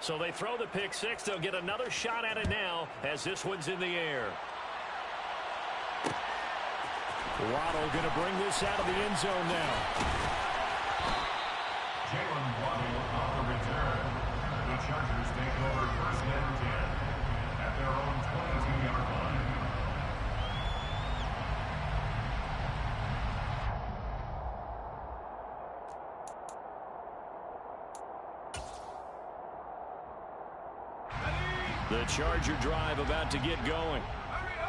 So they throw the pick six. They'll get another shot at it now as this one's in the air. Waddle going to bring this out of the end zone now. Jalen Waddle on the return. The Chargers take over first and 10 at their own 22-yard line. The Charger drive about to get going.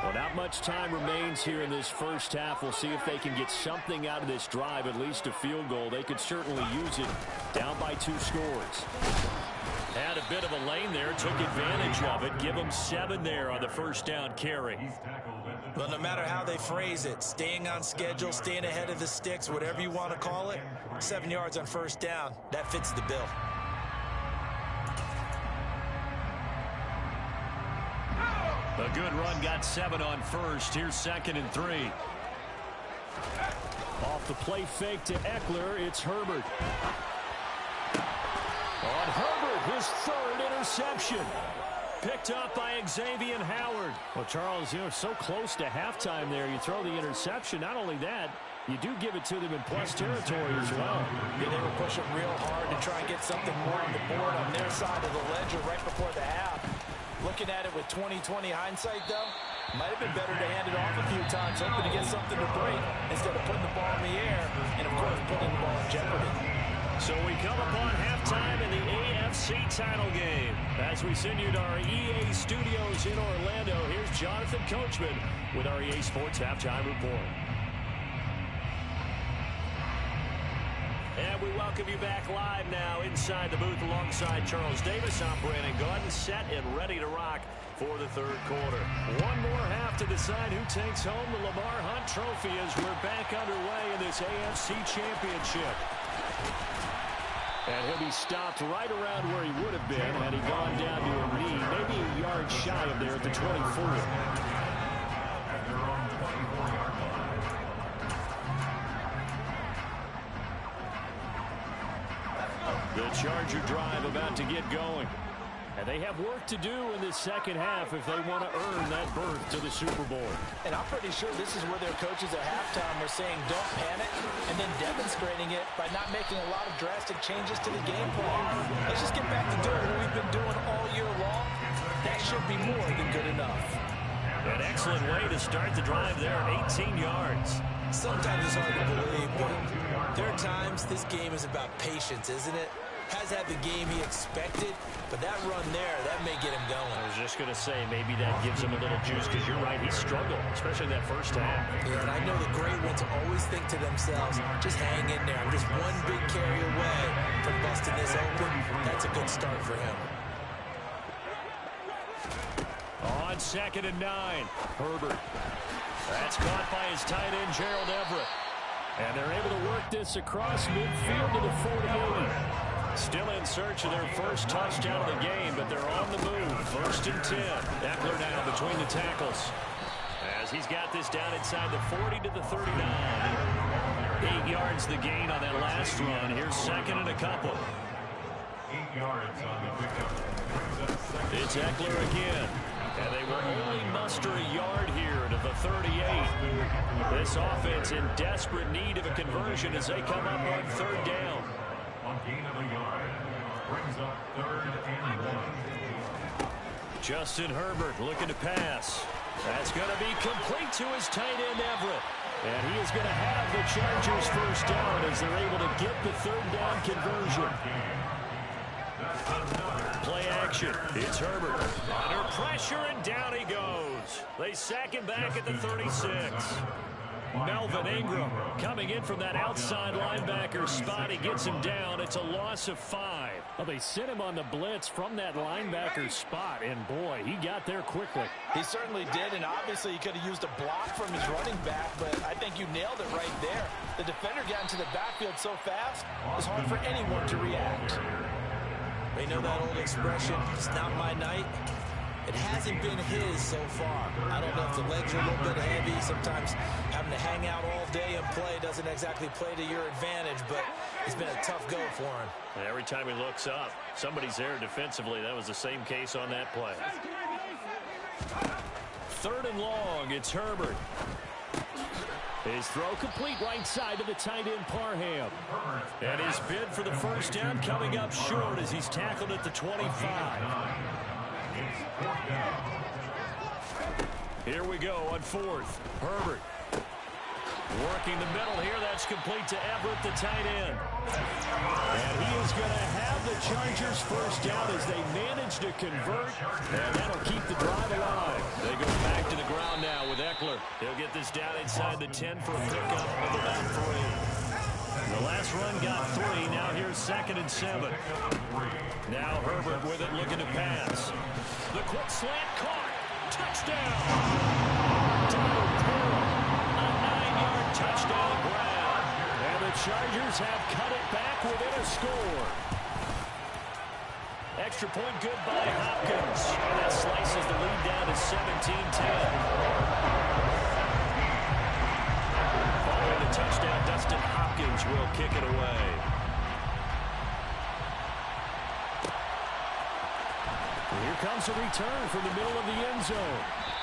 Well, not much time remains here in this first half. We'll see if they can get something out of this drive, at least a field goal. They could certainly use it. Down by 2 scores. Had a bit of a lane there, took advantage of it. Give them 7 there on the first down carry. Well, no matter how they phrase it, staying on schedule, staying ahead of the sticks, whatever you want to call it, 7 yards on first down, that fits the bill. A good run got 7 on first. Here's 2nd and 3. Off the play fake to Eckler, it's Herbert. On Herbert, his 3rd interception. Picked up by Xavier Howard. Well, Charles, so close to halftime there. You throw the interception. Not only that, you do give it to them in plus territory as well. Yeah, they were pushing real hard to try and get something more on the board on their side of the ledger right before the half. Looking at it with 20/20 hindsight, though, might have been better to hand it off a few times, hoping to get something to break instead of putting the ball in the air and, of course, putting the ball in jeopardy. So we come upon halftime in the AFC title game. As we send you to our EA studios in Orlando, here's Jonathan Coachman with our EA Sports Halftime Report. And we welcome you back live now inside the booth alongside Charles Davis. I'm Brandon Gaudin, set and ready to rock for the 3rd quarter. One more half to decide who takes home the Lamar Hunt Trophy as we're back underway in this AFC Championship. And he'll be stopped right around where he would have been had he gone down to a knee, maybe a yard shy of there at the 24. The Charger drive about to get going. And they have work to do in this second half if they want to earn that berth to the Super Bowl. And I'm pretty sure this is where their coaches at halftime were saying don't panic and then demonstrating it by not making a lot of drastic changes to the game plan. Let's just get back to doing what we've been doing all year long. That should be more than good enough. An excellent way to start the drive there, 18 yards. Sometimes it's hard to believe, but there are times this game is about patience, isn't it? Has had the game he expected, but that run there, that may get him going. I was just going to say, maybe that gives him a little juice, because you're right, he struggled, especially that first half. Yeah, and I know the great ones always think to themselves, just hang in there. I'm just one big carry away from busting this open. That's a good start for him. On 2nd and 9, Herbert. That's caught by his tight end, Gerald Everett. And they're able to work this across midfield to the 48. Still in search of their first touchdown of the game, but they're on the move. 1st and 10. Eckler now between the tackles. As he's got this down inside the 40 to the 39. 8 yards the gain on that last run. Here's 2nd and a couple. 8 yards on the pickup. It's Eckler again. And they will only muster a yard here to the 38. This offense in desperate need of a conversion as they come up on 3rd down. On gain of a yard, brings up 3rd and 1. Justin Herbert looking to pass. That's going to be complete to his tight end, Everett. And he is going to have the Chargers first down as they're able to get the 3rd down conversion. Play action. It's Herbert. Under pressure, and down he goes. They sack him back at the 36. Melvin Ingram coming in from that outside linebacker spot. He gets him down. It's a loss of 5. Well, they sent him on the blitz from that linebacker spot, and boy, he got there quickly. He certainly did, and obviously he could have used a block from his running back, but I think you nailed it right there. The defender got into the backfield so fast, it's hard for anyone to react. They know that old expression, it's not my night. It hasn't been his so far. I don't know if the legs are a little bit heavy. Sometimes having to hang out all day and play doesn't exactly play to your advantage, but it's been a tough go for him. And every time he looks up, somebody's there defensively. That was the same case on that play. 3rd and long, it's Herbert. His throw complete right side to the tight end Parham. And his bid for the first down coming up short as he's tackled at the 25. Here we go on 4th. Herbert. Working the middle here. That's complete to Everett, the tight end. And he is going to have the Chargers first down as they manage to convert. And that'll keep the drive alive. They go back to the ground now with Eckler. He'll get this down inside the 10 for a pickup of about 3. The last run got 3. Now here's 2nd and 7. Now Herbert with it, looking to pass. The quick slant caught. Touchdown. Donald Parham. A 9-yard touchdown grab. And the Chargers have cut it back within a score. Extra point good by Hopkins. And that slices the lead down to 17-10. Following the touchdown, Dustin Hopkins will kick it away. Here comes a return from the middle of the end zone.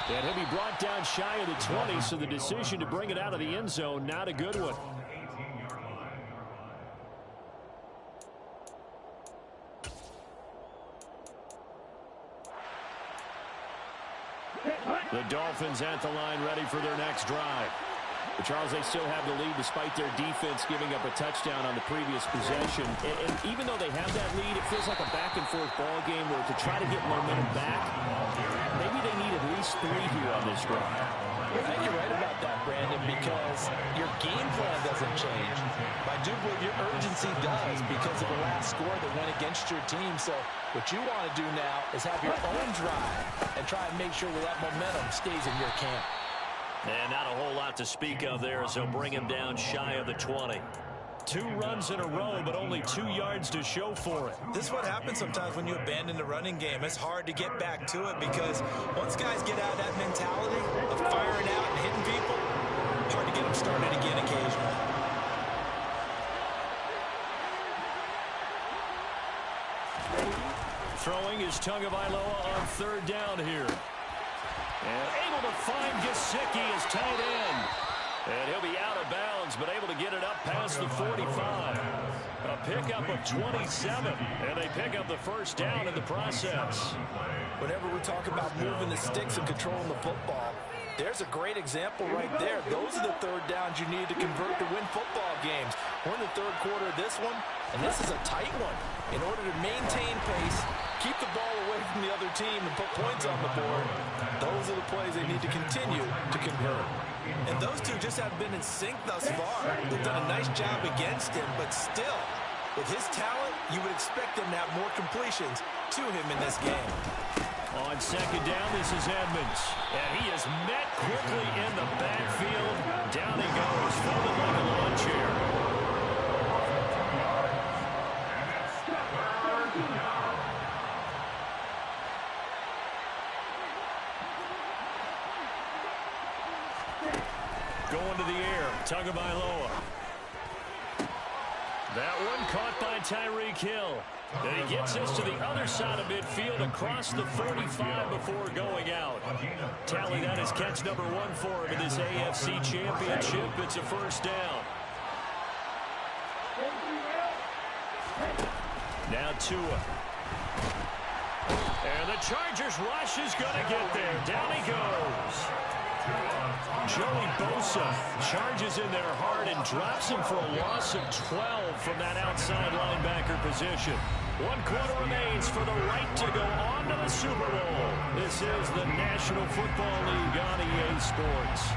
And he'll be brought down shy of the 20, so the decision to bring it out of the end zone, not a good one. The Dolphins at the line ready for their next drive. But Charles, they still have the lead despite their defense giving up a touchdown on the previous possession. And even though they have that lead, it feels like a back-and-forth ball game where to try to get momentum back, maybe they need at least 3 here on this drive. I think you're right about that, Brandon, because your game plan doesn't change. I do believe your urgency does because of the last score that went against your team. So what you want to do now is have your own drive and try and make sure that momentum stays in your camp. And not a whole lot to speak of there, so bring him down shy of the 20. 2 runs in a row, but only 2 yards to show for it. This is what happens sometimes when you abandon the running game. It's hard to get back to it because once guys get out of that mentality of firing out and hitting people, hard to get them started again occasionally. Throwing is Tagovailoa on 3rd down here. And able to find Gesicki as tight end. And he'll be out of bounds, but able to get it up past the 45. A pickup of 27, and they pick up the first down in the process. Whenever we talk about moving the sticks and controlling the football, there's a great example right there. Those are the 3rd downs you need to convert to win football games. We're in the 3rd quarter of this one, and this is a tight one. In order to maintain pace, keep the ball away from the other team, and put points on the board, those are the plays they need to continue to convert. And those two just haven't been in sync thus far. They've done a nice job against him, but still, with his talent, you would expect them to have more completions to him in this game. On 2nd down, this is Edmonds. And he is met quickly in the backfield. Down he goes, folded like a lawn chair. Going to the air, Tagovailoa. That one caught by Tyreek Hill. And he gets us to the other side of midfield across the 45 before going out. Tally that is catch number 1 for him in this AFC Championship. It's a first down. Now Tua. And the Chargers rush is going to get there. Down he goes. Joey Bosa charges in there hard and drops him for a loss of 12 from that outside linebacker position. 1 quarter remains for the right to go on to the Super Bowl. This is the National Football League on EA Sports.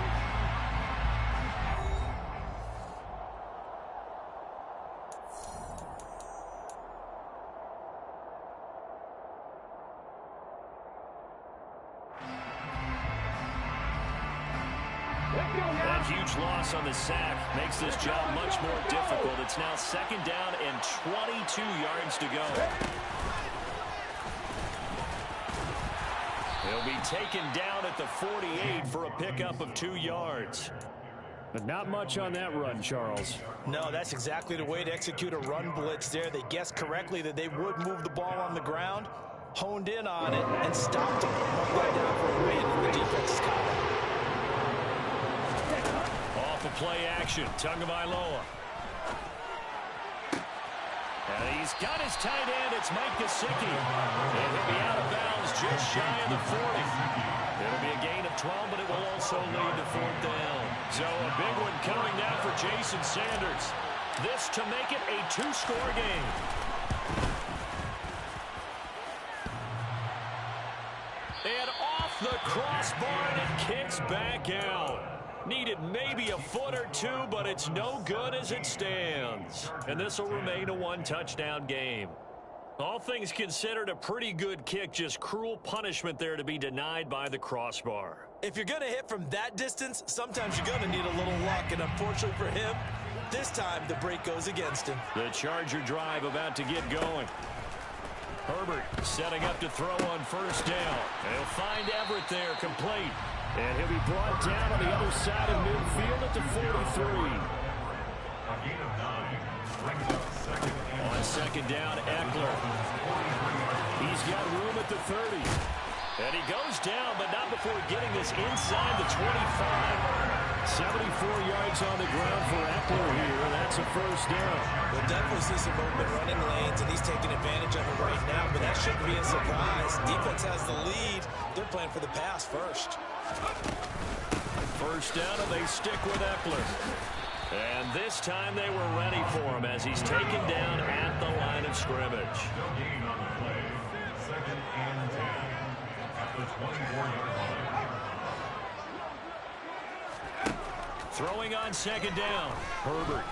That huge loss on the sack makes this job much more difficult. It's now 2nd down and 22 yards to go. He'll be taken down at the 48 for a pickup of 2 yards. But not much on that run, Charles. No, that's exactly the way to execute a run blitz there. They guessed correctly that they would move the ball on the ground, honed in on it, and stopped him. Mark that down for a win in the defense's column. Off of play action, Tagovailoa. And he's got his tight end. It's Mike Gesicki. And he'll be out of bounds just shy of the 40. It'll be a gain of 12, but it will also lead to 4th down. So a big one coming now for Jason Sanders. This to make it a 2-score game. And off the crossbar, and it kicks back out. Needed maybe a foot or two, but it's no good as it stands. And this will remain a 1-touchdown game. All things considered, a pretty good kick, just cruel punishment there to be denied by the crossbar. If you're going to hit from that distance, sometimes you're going to need a little luck, and unfortunately for him, this time the break goes against him. The Charger drive about to get going. Herbert setting up to throw on 1st down. He'll find Everett there, complete. And he'll be brought down on the other side of midfield at the 43. A gain of 9 brings up 2nd and On 2nd down, Eckler. He's got room at the 30. And he goes down, but not before getting this inside the 25. 74 yards on the ground for Eckler here. That's a 1st down. We'll definitely see some movement running lanes, and he's taking advantage of it right now, but that shouldn't be a surprise. Defense has the lead. They're playing for the pass first. 1st down, and they stick with Eckler. And this time they were ready for him as he's taken down at the line of scrimmage. no gain on the play. 2nd and 10 at the 24-yard line. Throwing on 2nd down, Herbert.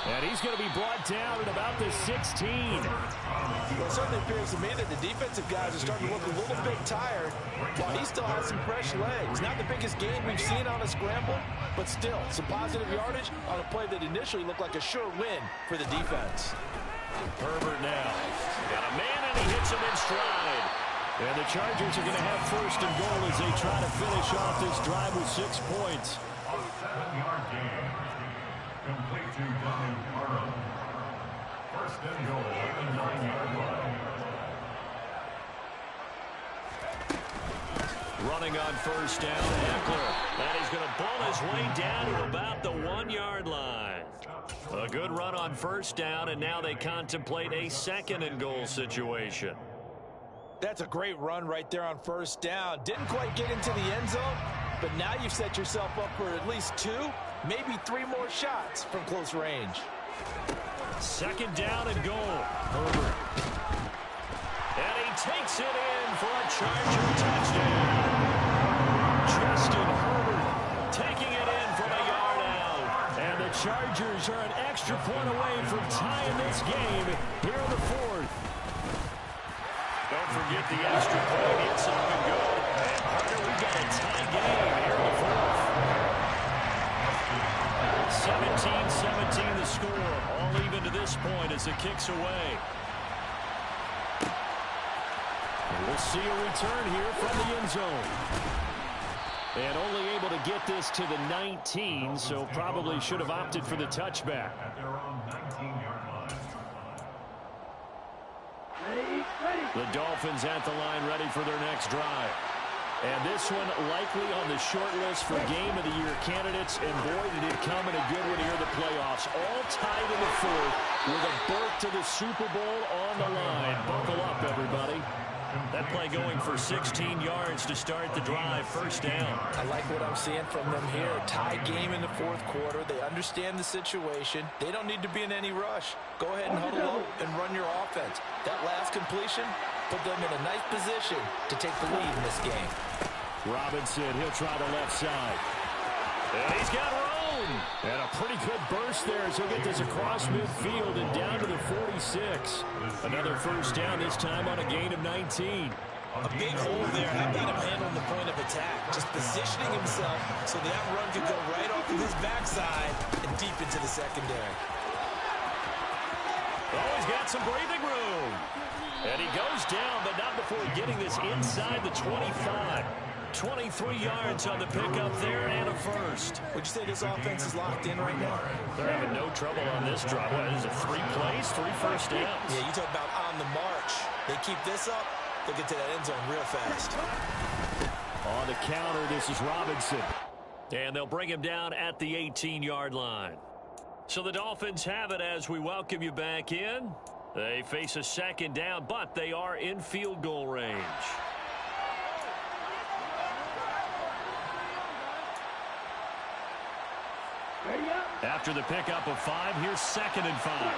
And he's going to be brought down at about the 16. Well, it certainly appears to me that the defensive guys are starting to look a little bit tired, while he still has some fresh legs. Not the biggest gain we've seen on a scramble, but still, some positive yardage on a play that initially looked like a sure win for the defense. Herbert now. Got a man, and he hits him in stride. And the Chargers are going to have 1st and goal as they try to finish off this drive with 6 points. A 7-yard gain. Complete to Donnie Parham. 1st and goal at the 9-yard line. Running on 1st down, Eckler. And he's going to bull his way down to about the 1-yard line. A good run on 1st down, and now they contemplate a 2nd and goal situation. That's a great run right there on 1st down. Didn't quite get into the end zone, but now you've set yourself up for at least 2, maybe 3 more shots from close range. 2nd down and goal. Herbert. And he takes it in for a Charger touchdown. Justin Herbert taking it in from a yard out. And the Chargers are an extra point away from tying this game here in the 4th. Don't forget the extra point. It's up and good. And partner, we've got a tie game here in the 4th. 17-17 the score. All even to this point as it kicks away. We'll see a return here from the end zone. And only able to get this to the 19, so probably should have opted for the touchback. At their own 19-yard line. The Dolphins at the line ready for their next drive. And this one likely on the short list for Game of the Year candidates. And boy, did it come in a good one here in the playoffs. All tied in the 4th with a berth to the Super Bowl on the line. Buckle up, everybody. That play going for 16 yards to start the drive. 1st down. I like what I'm seeing from them here. Tie game in the 4th quarter. They understand the situation. They don't need to be in any rush. Go ahead and huddle up and run your offense. That last completion put them in a nice position to take the lead in this game. Robinson, he'll try the left side. And he's got room. And a pretty good burst there as he'll get this across midfield and down to the 46. Another 1st down, this time on a gain of 19. A big hole there. How about him handling the point of attack? Just positioning himself so that run could go right off of his backside and deep into the secondary. Oh, he's got some breathing room. And he goes down, but not before getting this inside the 25. 23 yards on the pickup there and a first. Would you say this offense is locked in right now? They're having no trouble on this drive. What is it, 3 plays, 3 first downs? Yeah, you talk about on the march. They keep this up, they'll get to that end zone real fast. On the counter, this is Robinson. And they'll bring him down at the 18-yard line. So the Dolphins have it as we welcome you back in. They face a second down, but they are in field goal range. After the pickup of 5, here's 2nd and 5.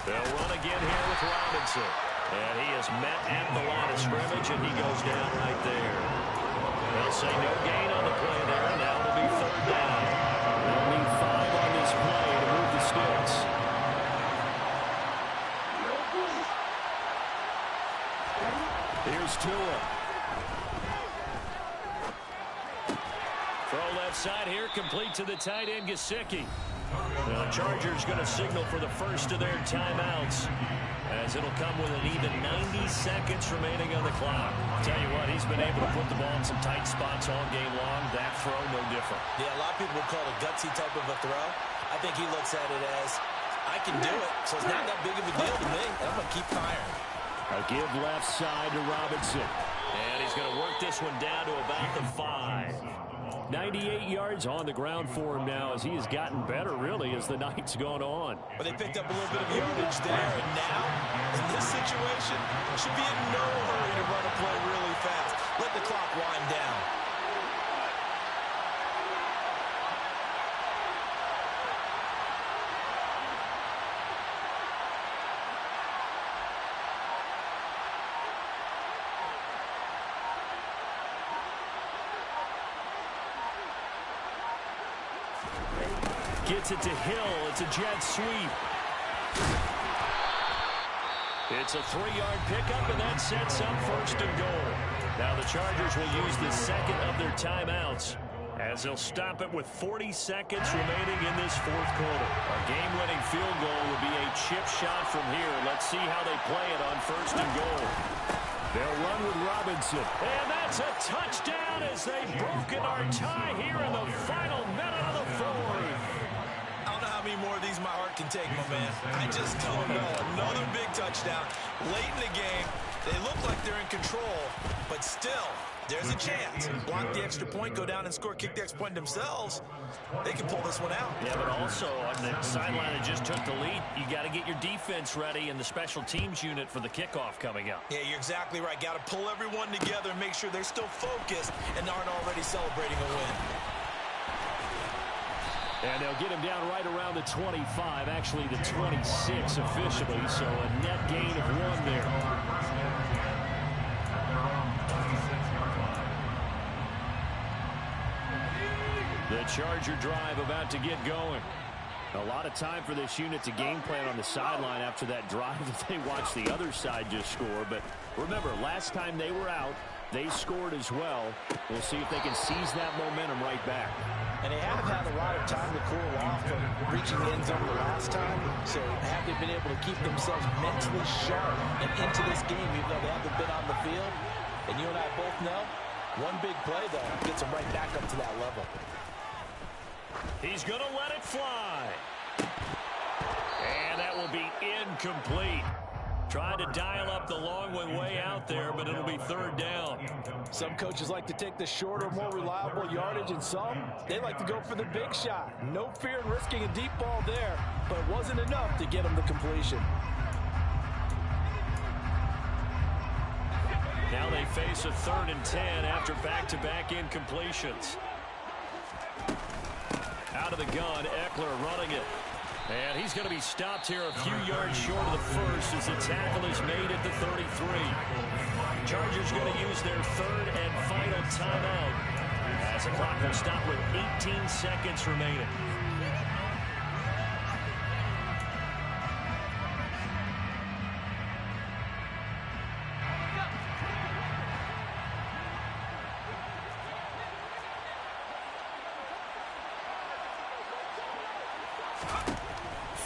They'll run again here with Robinson. And he is met at the line of scrimmage, and he goes down right there. They'll say no gain on the play there, and now it'll be 3rd down. They'll need 5 on this play to move the sticks. Here's Tua. Throw left side here, complete to the tight end, Gesicki. The Chargers going to signal for the first of their timeouts, as it'll come with an even 90 seconds remaining on the clock. Tell you what, he's been able to put the ball in some tight spots all game long. That throw, no different. Yeah, a lot of people would call it a gutsy type of a throw. I think he looks at it as, I can do it, so it's not that big of a deal to me, and I'm going to keep firing. A give left side to Robinson. And he's going to work this one down to about the 5. 98 yards on the ground for him now, as he has gotten better, really, as the night's gone on. But they picked up a little bit of yardage there, and now, in this situation, should be in no hurry to run a play really fast. Let the clock wind down. Gets it to Hill. It's a jet sweep. It's a 3-yard pickup, and that sets up 1st and goal. Now the Chargers will use the second of their timeouts, as they'll stop it with 40 seconds remaining in this 4th quarter. A game-winning field goal would be a chip shot from here. Let's see how they play it on 1st and goal. They'll run with Robinson. And that's a touchdown as they've broken our tie here in the final minute of the 4th. I don't know how many more of these my heart can take, my man. I just don't know. Another big touchdown late in the game. They look like they're in control, but still, there's a chance. Block the extra point, go down and score, kick the extra point themselves. They can pull this one out. Yeah, but also on the sideline that just took the lead, you got to get your defense ready and the special teams unit for the kickoff coming up. Yeah, you're exactly right. Got to pull everyone together and make sure they're still focused and aren't already celebrating a win. And they'll get him down right around the 25, actually the 26 officially, so a net gain of 1 there. The Charger drive about to get going. A lot of time for this unit to game plan on the sideline after that drive that they watched the other side just score. But remember, last time they were out, they scored as well. We'll see if they can seize that momentum right back. And they have had a lot of time to cool off from reaching the end zone the last time. So have they been able to keep themselves mentally sharp and into this game, even though they haven't been on the field? And you and I both know, one big play, though, gets them right back up to that level. He's going to let it fly. And that will be incomplete. Tried to dial up the long way out there, but it'll be 3rd down. Some coaches like to take the shorter, more reliable yardage, and some, they like to go for the big shot. No fear in risking a deep ball there, but it wasn't enough to get them the completion. Now they face a 3rd and 10 after back-to-back incompletions. Out of the gun, Eckler running it. And he's going to be stopped here a few yards short of the first as the tackle is made at the 33. Chargers going to use their 3rd and final timeout as the clock will stop with 18 seconds remaining.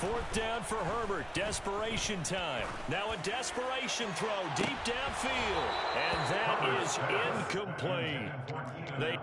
Fourth down for Herbert. Desperation time. Now a desperation throw deep downfield. And that is incomplete. They